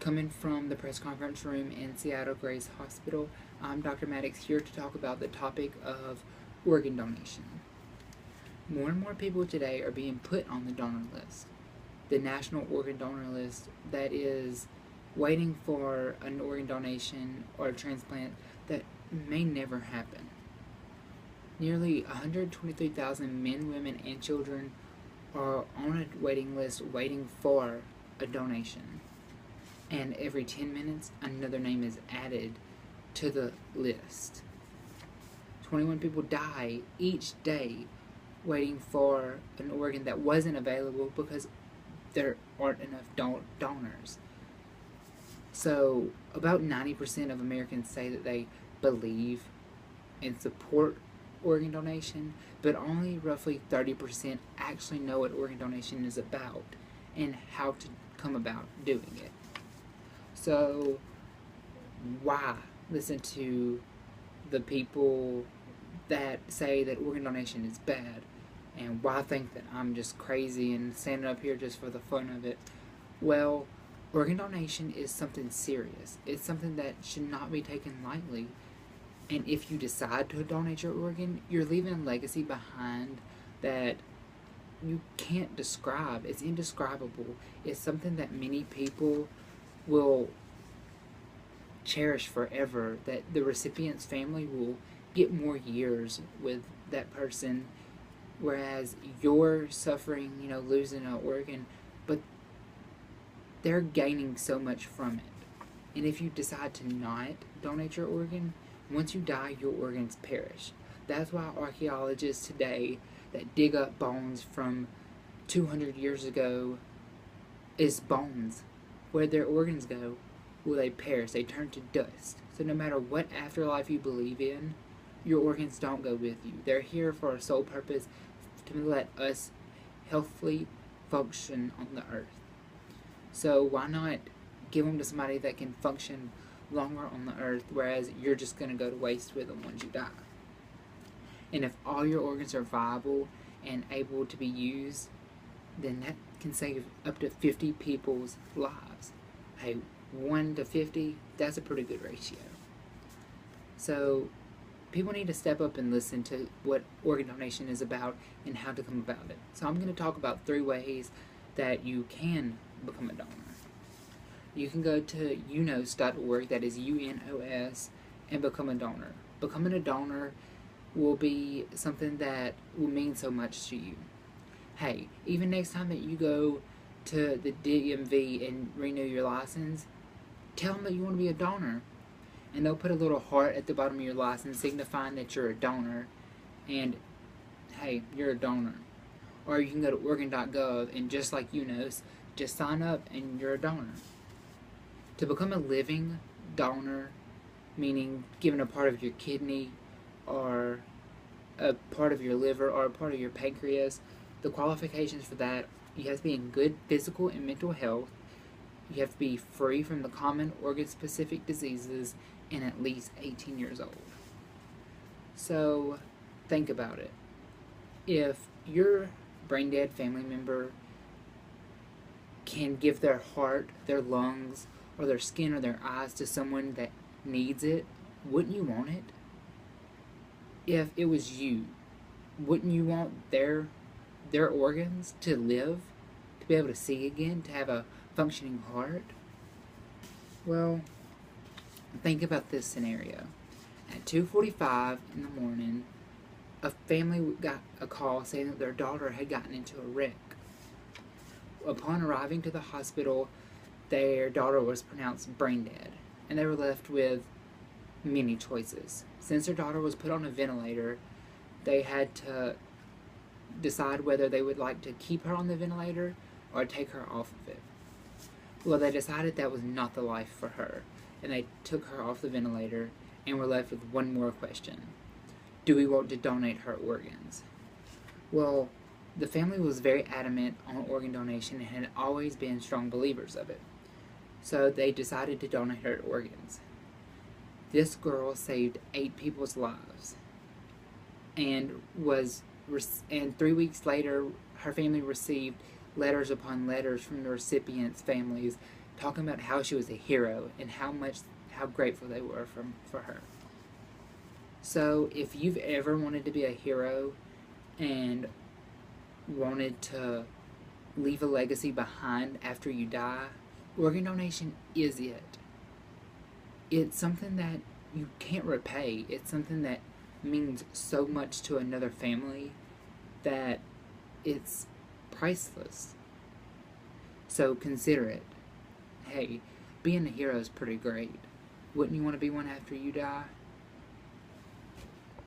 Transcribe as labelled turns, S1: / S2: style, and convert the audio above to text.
S1: Coming from the press conference room in Seattle Grace Hospital, I'm Dr. Maddox here to talk about the topic of organ donation. More and more people today are being put on the donor list, the National Organ Donor List, that is waiting for an organ donation or a transplant that may never happen. Nearly 123,000 men, women, and children are on a waiting list waiting for a donation. And every 10 minutes, another name is added to the list. 21 people die each day waiting for an organ that wasn't available because there aren't enough donors. So, about 90% of Americans say that they believe and support organ donation, but only roughly 30% actually know what organ donation is about and how to come about doing it. So, why listen to the people that say that organ donation is bad? And why think that I'm just crazy and standing up here just for the fun of it? Well, organ donation is something serious. It's something that should not be taken lightly. And if you decide to donate your organ, you're leaving a legacy behind that you can't describe. It's indescribable. It's something that many people will cherish forever, that the recipient's family will get more years with that person, whereas you're suffering, losing an organ, but they're gaining so much from it. And if you decide to not donate your organ, once you die, your organs perish. That's why archaeologists today that dig up bones from 200 years ago is bones. Where their organs go, will they perish? They turn to dust. So no matter what afterlife you believe in, your organs don't go with you. They're here for a sole purpose, to let us healthily function on the earth. So why not give them to somebody that can function longer on the earth, whereas you're just going to go to waste with them once you die? And if all your organs are viable and able to be used, then that can save up to 50 people's lives. Hey, 1 to 50, that's a pretty good ratio. So people need to step up and listen to what organ donation is about and how to come about it. So I'm going to talk about 3 ways that you can become a donor. You can go to unos.org, that is UNOS, and become a donor. Becoming a donor will be something that will mean so much to you. Hey, even next time that you go to the DMV and renew your license, tell them that you want to be a donor. And they'll put a little heart at the bottom of your license signifying that you're a donor. And, hey, you're a donor. Or you can go to organ.gov and just like UNOS, just sign up and you're a donor. To become a living donor, meaning giving a part of your kidney or a part of your liver or a part of your pancreas, the qualifications for that: you have to be in good physical and mental health, you have to be free from the common organ-specific diseases, and at least 18 years old. So, think about it. If your brain-dead family member can give their heart, their lungs, or their skin or their eyes to someone that needs it, wouldn't you want it? If it was you, wouldn't you want their organs to live, to be able to see again, to have a functioning heart? Well, think about this scenario. At 2:45 in the morning, a family got a call saying that their daughter had gotten into a wreck. Upon arriving to the hospital, their daughter was pronounced brain dead, and they were left with many choices. Since their daughter was put on a ventilator, they had to decide whether they would like to keep her on the ventilator or take her off of it. Well, they decided that was not the life for her, and they took her off the ventilator and were left with one more question: do we want to donate her organs? Well, the family was very adamant on organ donation and had always been strong believers of it. So they decided to donate her organs. This girl saved 8 people's lives, and 3 weeks later, her family received letters upon letters from the recipients' families talking about how she was a hero and how grateful they were for her. So if you've ever wanted to be a hero and wanted to leave a legacy behind after you die, organ donation is it. It's something that you can't repay. It's something that means so much to another family that it's priceless. So consider it. Hey, being a hero is pretty great. Wouldn't you want to be one after you die?